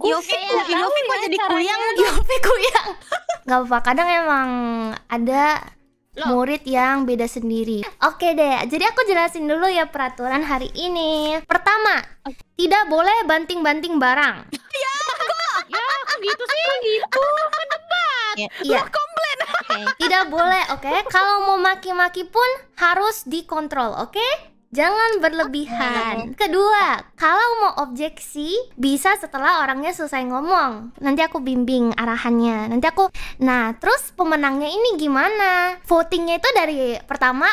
Yofi kok jadi kuyang? Yofi kuyang. Gak apa-apa, kadang emang ada murid yang beda sendiri. Oke deh, jadi aku jelasin dulu ya peraturan hari ini. Pertama, tidak boleh banting-banting barang. Ya, kok gitu sih? Gitu. Kan debat. Iya. Komplain. Tidak boleh, oke? Kalau mau maki-maki pun harus dikontrol, oke? Jangan berlebihan. Kedua, kalau mau objeksi bisa setelah orangnya selesai ngomong. Nanti aku bimbing arahannya. Nah, terus pemenangnya ini gimana? Votingnya itu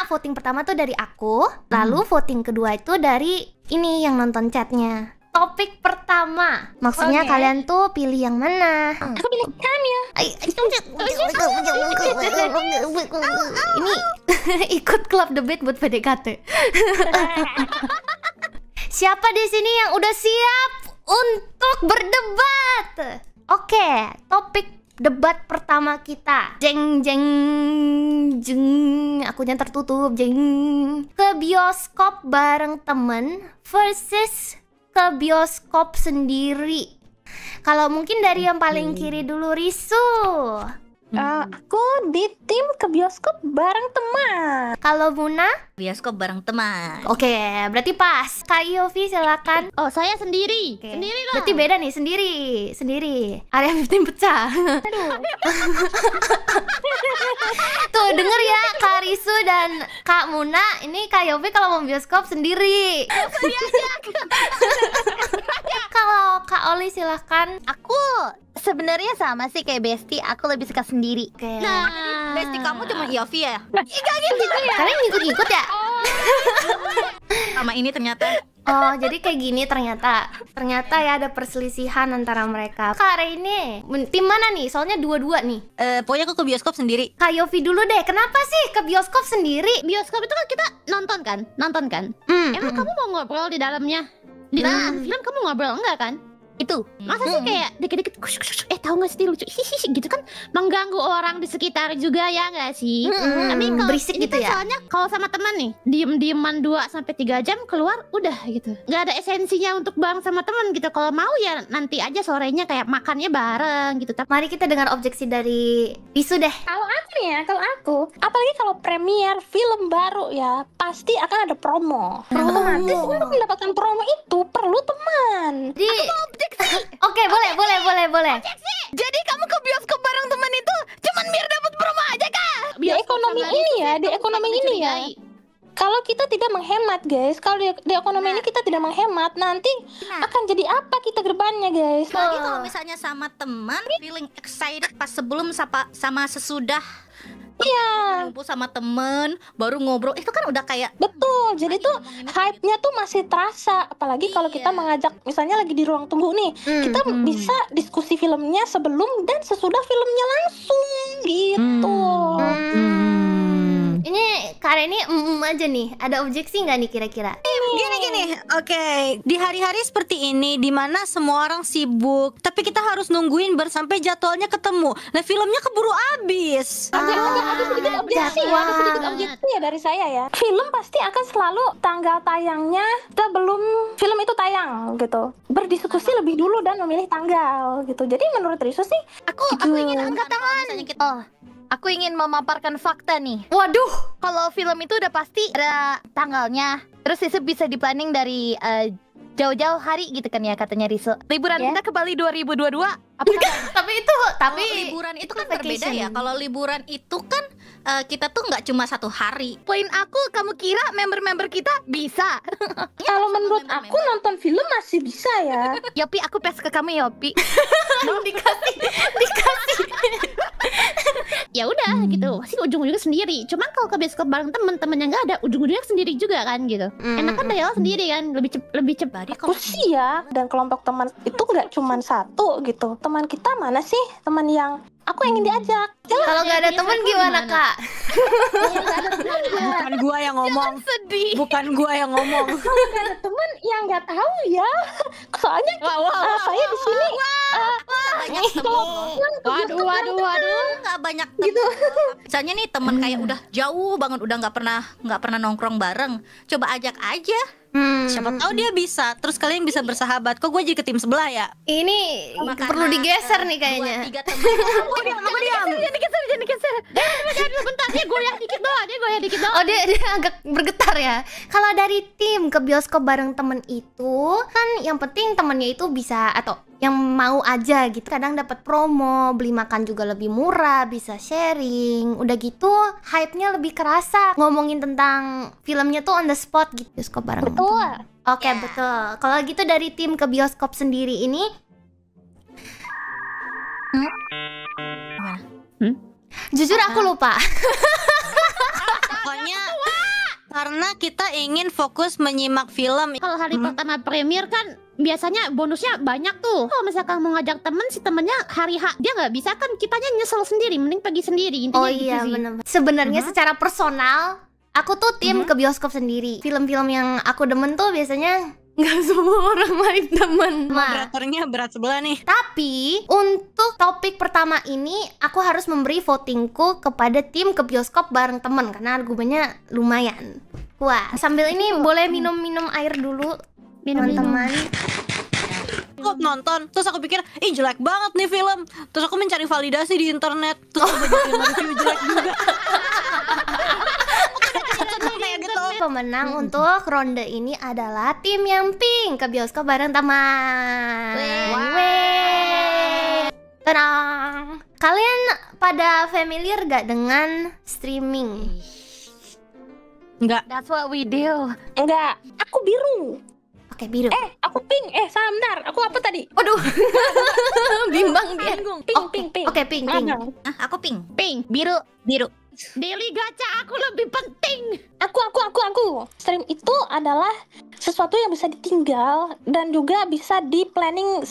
voting pertama tuh dari aku, lalu voting kedua itu dari ini yang nonton chatnya. Topik pertama, maksudnya kalian tuh pilih yang mana? Aku pilih Kamil. Ini ikut klub debate buat PDKT. Siapa di sini yang udah siap untuk berdebat? Oke, topik debat pertama kita. Jeng jeng jeng, akunya tertutup. Jeng. Ke bioskop bareng temen versus ke bioskop sendiri. Kalau mungkin dari yang paling kiri dulu, Risu. Aku di tim ke bioskop bareng teman. Kalau Muna? Bioskop bareng teman. Oke, berarti pas. Kak Yofi silakan. Oh, saya sendiri. Oke. Sendiri lah. Berarti beda nih, sendiri. Area 15 pecah. Tuh, denger ya Kak Risu dan Kak Muna. Ini Kak Yofi kalau mau bioskop sendiri. Kalau Kak Oli silahkan. Aku sebenarnya sama sih kayak Besti. Aku lebih suka sendiri. Oke. Nah, besti kamu cuma Yofi ya? Kalian ngikut-ngikut ya? Sama ini ternyata. Oh, jadi kayak gini ternyata ya ada perselisihan antara mereka. Kak Reine, tim mana nih? Soalnya dua-dua nih. Pokoknya aku ke bioskop sendiri. Kak Yofi dulu deh. Kenapa sih ke bioskop sendiri? Bioskop itu kan kita nonton kan? Emang kamu mau ngobrol di dalamnya? Di dalam film kamu ngobrol enggak kan? Itu masa sih kayak dikit-dikit tahu nggak sih lucu hihihi gitu kan, mengganggu orang di sekitar juga ya nggak sih? Tapi kalau berisik ini gitu kan ya? soalnya kalau sama teman nih diem-dieman 2-3 jam keluar udah gitu, nggak ada esensinya untuk bareng sama teman gitu. Kalau mau ya nanti aja sorenya kayak makannya bareng gitu. Tapi Mari kita dengar objeksi dari Risu deh. Kalau aku, apalagi kalau premier film baru ya, pasti akan ada promo. Otomatis untuk mendapatkan promo itu perlu teman. Oke, boleh. Jadi kamu ke bioskop bareng teman itu cuman biar dapat promo aja kah? Di ekonomi ini ya, kalau kita tidak menghemat guys, kalau di ekonomi ini kita tidak menghemat, nanti akan jadi apa kita ke depannya guys? Lagi kalau misalnya sama teman feeling excited pas sebelum sama sesudah. Iya, Ngumpul sama temen baru ngobrol itu kan udah kayak betul. Jadi tuh hype-nya tuh masih terasa. Apalagi kalau kita mengajak, misalnya lagi di ruang tunggu nih, kita bisa diskusi filmnya sebelum dan sesudah filmnya langsung gitu. Ini Kak Reni aja nih. Ada objeksi nggak nih kira-kira? Gini, oke. Di hari-hari seperti ini dimana semua orang sibuk, tapi kita harus nungguin sampai jadwalnya ketemu. Nah, filmnya keburu habis. Ada sedikit objeksi ya dari saya ya. Film pasti akan selalu tanggal tayangnya sebelum film itu tayang gitu. Berdiskusi lebih dulu dan memilih tanggal gitu. Jadi menurut Risu sih, aku ingin angkat tangan. Aku ingin memaparkan fakta nih. Waduh. Kalau film itu udah pasti ada tanggalnya. Terus itu bisa di-planning dari jauh-jauh hari gitu kan ya katanya Riso. Liburan kita ke Bali 2022. Tapi Liburan itu kan berbeda ya. Kalau liburan itu kan kita tuh nggak cuma 1 hari. Poin aku, kamu kira member-member kita bisa? kalau menurut aku nonton film masih bisa ya. Yopi, aku pes ke kamu Yopi. dikasih. Ya udah gitu, pasti ujung-ujungnya sendiri. Cuman kalau ke bioskop bareng temen-temennya nggak ada, ujung-ujungnya sendiri juga kan gitu. Enak kan dayal sendiri kan, lebih cepat. Aku sih ya, dan kelompok teman itu nggak cuma satu gitu. Teman kita mana sih? Teman yang aku ingin diajak. Kalau nggak ada temen gimana Kak? Bukan gua yang ngomong. Sedih. Bukan gua yang ngomong. Kalau nggak ada teman yang nggak tahu ya. Soalnya saya di sini Banyak temen. Waduh. Nggak banyak temen. Misalnya nih temen kayak udah jauh banget, udah nggak pernah nongkrong bareng. Coba ajak aja. Siapa tahu dia bisa, terus kalian bisa bersahabat. Kok gue jadi ke tim sebelah ya? Ini Karena, perlu digeser nih kayaknya. 2-3 teman. Aku diam. Jangan digeser. Jangan bentar, dia goyang dikit doang. Oh dia agak bergetar ya. Kalau dari tim ke bioskop bareng temen itu kan yang penting temennya itu bisa atau yang mau aja gitu. Kadang dapat promo, beli makan juga lebih murah, bisa sharing. Udah gitu hype-nya lebih kerasa. Ngomongin tentang filmnya tuh on the spot gitu. Bioskop bareng. Betul. Oke, betul. Kalau gitu dari tim ke bioskop sendiri ini jujur aku lupa. Pokoknya karena kita ingin fokus menyimak film. Kalau hari pertama premier kan biasanya bonusnya banyak tuh. Kalau misalkan mau ngajak temen, si temennya hari H dia nggak bisa kan, kitanya nyesel sendiri, mending pergi sendiri. Intinya Oh gitu iya sih. benar. Sebenarnya secara personal aku tuh tim ke bioskop sendiri. Film-film yang aku demen tuh biasanya nggak semua orang lain demen. Moderatornya berat sebelah nih. Tapi untuk topik pertama ini aku harus memberi votingku kepada tim ke bioskop bareng temen karena argumennya lumayan. Wah, sambil ini boleh minum-minum air dulu teman-teman. Aku nonton, terus aku pikir, ih jelek banget nih film. Terus aku mencari validasi di internet, terus aku banyak review jelek juga. Pemenang untuk ronde ini adalah tim yang pink ke bioskop bareng teman. Weh. Tenang. Kalian pada familiar gak dengan streaming? Enggak. That's what we do. Enggak, aku biru. Oke, biru. Aku pink. Salah bentar. Aku apa tadi? Waduh. Bimbang dia. Pink. Oke, pink. Aku pink. Pink, biru. Daily gacha aku lebih penting. Aku. Stream itu adalah sesuatu yang bisa ditinggal dan juga bisa di planning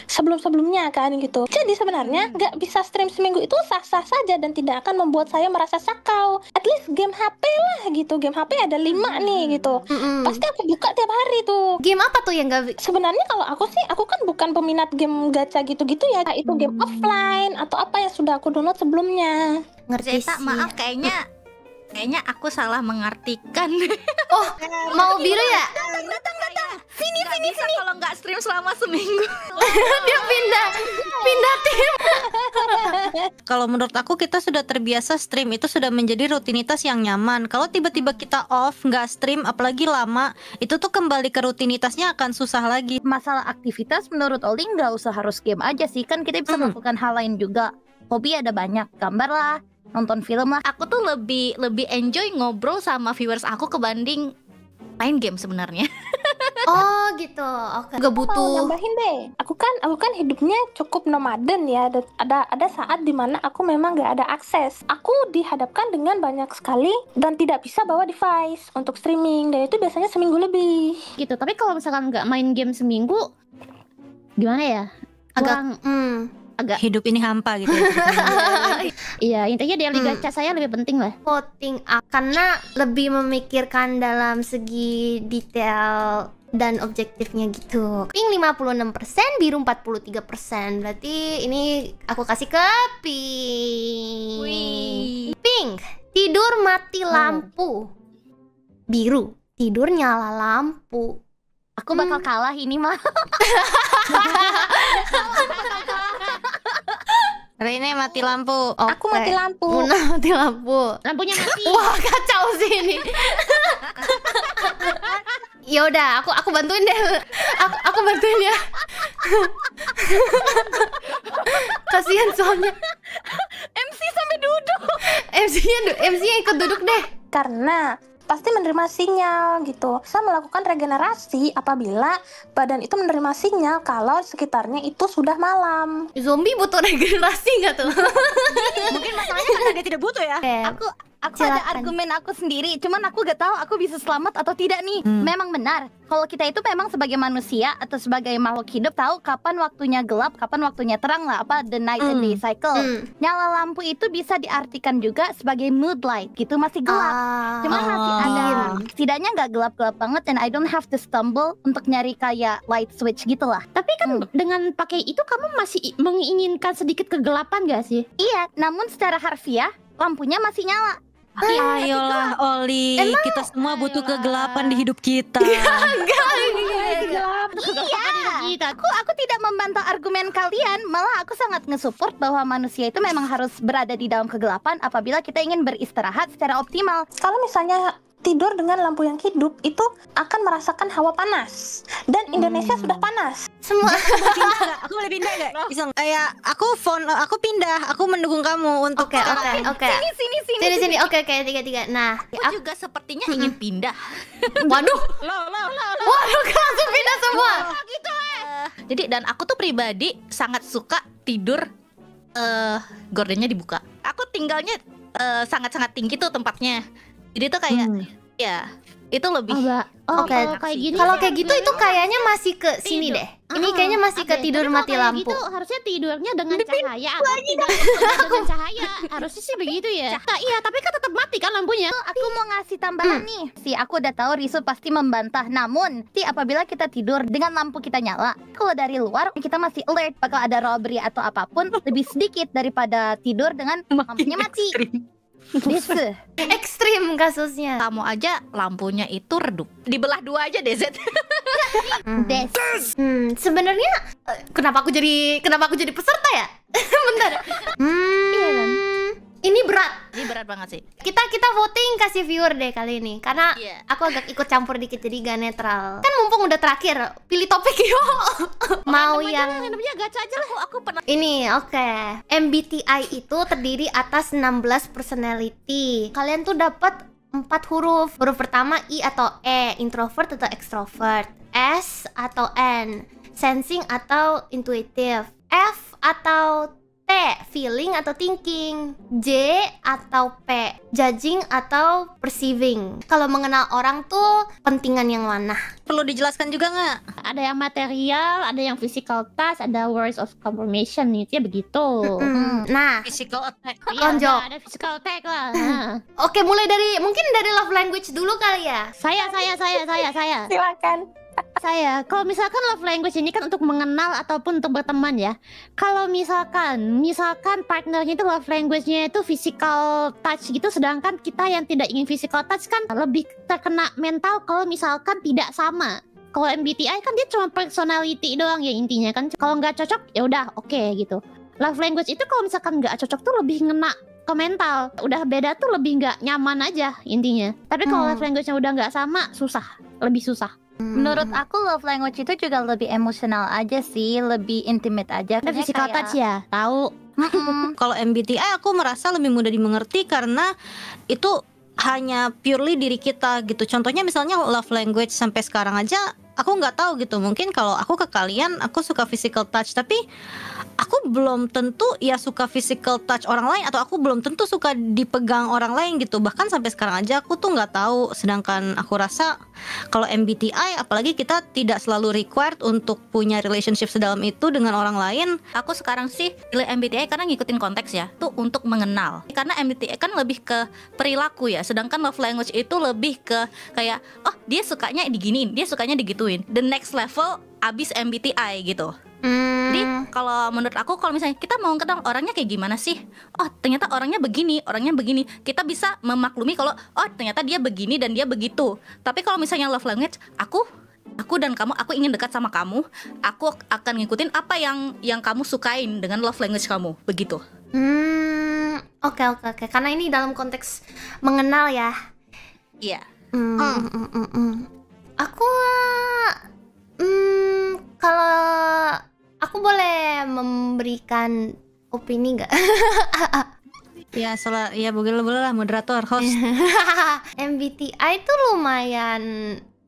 sebelumnya kan gitu. Jadi sebenarnya nggak bisa stream seminggu itu sah-sah saja dan tidak akan membuat saya merasa sakau. At least game HP lah gitu. Game HP ada 5 nih gitu. Pasti aku buka tiap hari tuh. Game apa tuh yang gak... Sebenarnya kalau aku sih, aku kan bukan peminat game gacha gitu-gitu ya. Itu game offline atau apa yang sudah aku download sebelumnya. Ngerti Zeta, sih. maaf kayaknya aku salah mengartikan. Oh, mau biru ya? Datang. Sini. Kalau nggak stream selama seminggu. Dia pindah tim. Kalau menurut aku kita sudah terbiasa stream itu sudah menjadi rutinitas yang nyaman. Kalau tiba-tiba kita off nggak stream apalagi lama, itu tuh kembali ke rutinitasnya akan susah lagi. Masalah aktivitas menurut Oli nggak usah harus game aja sih, kan kita bisa melakukan hal lain juga. Hobi ada banyak, gambar lah, nonton film lah. Aku tuh lebih enjoy ngobrol sama viewers aku kebanding main game sebenarnya. Oh gitu. Oke. Gak Mau butuh. nambahin deh. Aku kan hidupnya cukup nomaden ya. Dan ada saat dimana aku memang gak ada akses. Aku dihadapkan dengan banyak sekali dan tidak bisa bawa device untuk streaming. Dan itu biasanya seminggu lebih. Gitu. Tapi kalau misalkan nggak main game seminggu, gimana ya? Agak Hidup ini hampa gitu. Iya, intinya daily gacha saya lebih penting lah. voting karena lebih memikirkan dalam segi detail dan objektifnya gitu. Pink 56%, biru 43%. Berarti ini aku kasih ke pink. Pink, tidur mati lampu. Biru, tidur nyala lampu. Aku bakal kalah ini mah. Rene mati lampu. Aku mati lampu. Muna mati lampu. Lampunya mati. Wah, kacau sih ini. Ya udah, aku bantuin deh. Aku bantuin ya. Kasihan soalnya. MC sampai duduk. MC-nya ikut duduk deh. Karena pasti menerima sinyal gitu. Saya melakukan regenerasi apabila badan itu menerima sinyal kalau sekitarnya itu sudah malam. Zombie butuh regenerasi nggak tuh? Mungkin masalahnya karena dia tidak butuh ya. Aku ada Silakan. argumen aku sendiri, cuman aku gak tahu aku bisa selamat atau tidak nih. Memang benar, kalau kita itu memang sebagai manusia atau sebagai makhluk hidup tahu kapan waktunya gelap, kapan waktunya terang lah, apa the night and day cycle. Nyala lampu itu bisa diartikan juga sebagai mood light, gitu masih gelap. Cuman masih ada, setidaknya nggak gelap-gelap banget, and I don't have to stumble untuk nyari kayak light switch gitu lah. Tapi kan dengan pakai itu kamu masih menginginkan sedikit kegelapan gak sih? Iya, namun secara harfiah lampunya masih nyala. Ayolah Oli, kita semua butuh kegelapan di hidup kita. Iya, aku tidak membantah argumen kalian, malah aku sangat nge-support bahwa manusia itu memang harus berada di dalam kegelapan apabila kita ingin beristirahat secara optimal. Kalau misalnya tidur dengan lampu yang hidup itu akan merasakan hawa panas, dan Indonesia sudah panas. Semua Aku boleh pindah nggak? Bisa nggak? Kayak aku pindah, aku mendukung kamu untuk Oke. Sini. Oke, tiga. Nah, Aku juga sepertinya ingin pindah. waduh, waduh, langsung pindah semua. Jadi dan aku tuh pribadi sangat suka tidur gordennya dibuka. Aku tinggalnya sangat-sangat tinggi tuh tempatnya. Jadi tuh kayak ya itu lebih Oke, kalau kayak gini kalau sih kayak gitu itu kayaknya masih ke sini deh. Ini kayaknya masih ke tidur tapi mati kalau kayak lampu. gitu, harusnya tidurnya dengan cahaya atau tidak dengan cahaya. Harusnya sih begitu ya. Iya, tapi kan tetap mati kan lampunya. Aku mau ngasih tambahan nih. Aku udah tahu Risu pasti membantah. Namun, apabila kita tidur dengan lampu kita nyala, kalau dari luar kita masih alert bakal ada robbery atau apapun lebih sedikit daripada tidur dengan lampunya mati. Ekstrim kasusnya. kamu aja lampunya itu redup. Dibelah dua aja deh Z. Sebenarnya kenapa aku jadi peserta ya? Bentar. Ini berat. Ini berat banget sih. Kita voting kasih viewer deh kali ini, karena Iya. aku agak ikut campur dikit jadi gak netral. Kan mumpung udah terakhir, pilih topik yuk. Mau yang Namanya gacha aja lah. Aku pernah ini, oke. MBTI itu terdiri atas 16 personality. Kalian tuh dapat 4 huruf. Huruf pertama I atau E, introvert atau extrovert. S atau N, sensing atau intuitive. F atau T, feeling atau thinking. J atau P, judging atau perceiving. Kalau mengenal orang tuh pentingan yang mana? Perlu dijelaskan juga nggak? Ada yang material, ada yang physical touch, ada words of confirmation, itu ya begitu. Nah, Physical attack. Lonjok. Ada physical attack lah. Nah. oke, mulai dari mungkin dari love language dulu kali ya. Saya. Silakan. Saya, kalau misalkan love language ini kan untuk mengenal ataupun untuk berteman ya. Kalau misalkan partnernya itu love language-nya itu physical touch gitu, sedangkan kita yang tidak ingin physical touch kan lebih terkena mental kalau misalkan tidak sama. Kalau MBTI kan dia cuma personality doang ya intinya kan. Kalau nggak cocok ya udah oke gitu. Love language itu kalau misalkan nggak cocok tuh lebih ngena ke mental. Udah beda tuh lebih nggak nyaman aja intinya. Tapi kalau love language-nya udah nggak sama, lebih susah. Menurut aku love language itu juga lebih emosional aja sih, lebih intimate aja. Ada Maksudnya physical kayak- touch ya, tahu. Kalau MBTI aku merasa lebih mudah dimengerti karena itu hanya purely diri kita gitu. Contohnya misalnya love language sampai sekarang aja aku nggak tahu gitu. Mungkin kalau aku ke kalian aku suka physical touch, tapi aku belum tentu ya suka physical touch orang lain, atau aku belum tentu suka dipegang orang lain gitu. Bahkan sampai sekarang aja aku tuh nggak tahu. Sedangkan aku rasa kalau MBTI, apalagi kita tidak selalu required untuk punya relationship sedalam itu dengan orang lain. Aku sekarang sih pilih MBTI karena ngikutin konteks ya, tuh untuk mengenal. Karena MBTI kan lebih ke perilaku ya, sedangkan love language itu lebih ke kayak oh dia sukanya diginiin, dia sukanya digituin. The next level abis MBTI gitu. Jadi kalau menurut aku kalau misalnya kita mau kenal orangnya kayak gimana sih? Oh ternyata orangnya begini. Kita bisa memaklumi kalau oh ternyata dia begini dan dia begitu. Tapi kalau misalnya love language, aku dan kamu, aku ingin dekat sama kamu. Aku akan ngikutin apa yang kamu sukain dengan love language kamu. Begitu. Oke. Karena ini dalam konteks mengenal ya. Iya. Aku kalau aku boleh memberikan opini nggak? Ya boleh lah moderator, host. MBTI itu lumayan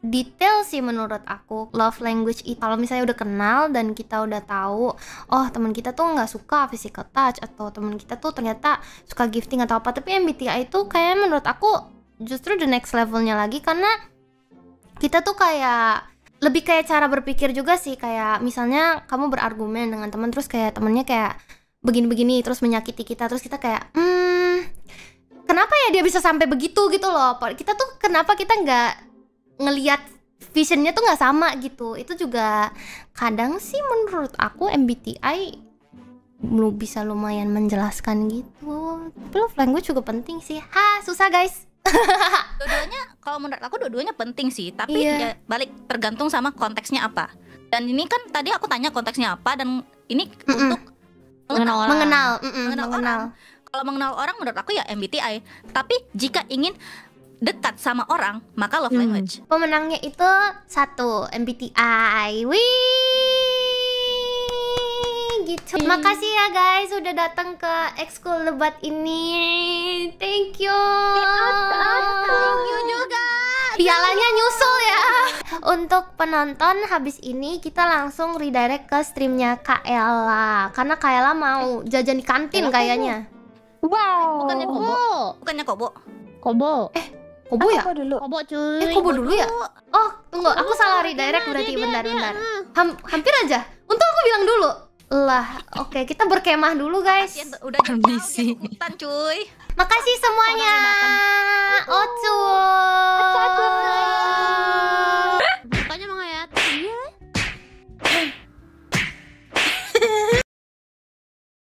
detail sih menurut aku. Love language itu kalau misalnya udah kenal dan kita udah tahu, oh teman kita tuh nggak suka physical touch, atau teman kita tuh ternyata suka gifting atau apa. Tapi MBTI itu kayak menurut aku justru the next levelnya lagi, karena kita tuh kayak lebih kayak cara berpikir juga sih. Kayak misalnya kamu berargumen dengan teman, terus kayak temennya kayak begini-begini terus menyakiti kita, terus kita kayak kenapa ya dia bisa sampai begitu gitu loh. Kita tuh kenapa kita nggak ngelihat visionnya tuh nggak sama gitu. Itu juga kadang sih menurut aku MBTI belum bisa lumayan menjelaskan gitu. Tapi love language juga penting sih. Susah guys. Dua-duanya kalau menurut aku dua-duanya penting sih, tapi Iya. ya balik tergantung sama konteksnya apa. Dan ini kan tadi aku tanya konteksnya apa, dan ini untuk mengenal orang. Mengenal Mengenal orang. Kalau mengenal orang menurut aku ya MBTI. Tapi jika ingin dekat sama orang, maka love language. Pemenangnya itu 1 MBTI. Wih, gitu. Makasih ya guys udah datang ke ekskul debat ini. Thank you. Thank you juga. Pialanya nyusul ya. Untuk penonton habis ini kita langsung redirect ke streamnya Kak Ella. Karena Kak Ella mau jajan di kantin kayaknya. Wow. Bukannya Kobo. Bukannya Kobo. Kobo. Kobo ya? Aku dulu. Kobo cuy. Kobo dulu ya? Oh, tunggu, aku salah redirect berarti, bentar. Hampir aja. Untung aku bilang dulu. Lah, oke, kita berkemah dulu guys. Kasian udah Permisi. hutan cuy. Makasih semuanya. Ocu.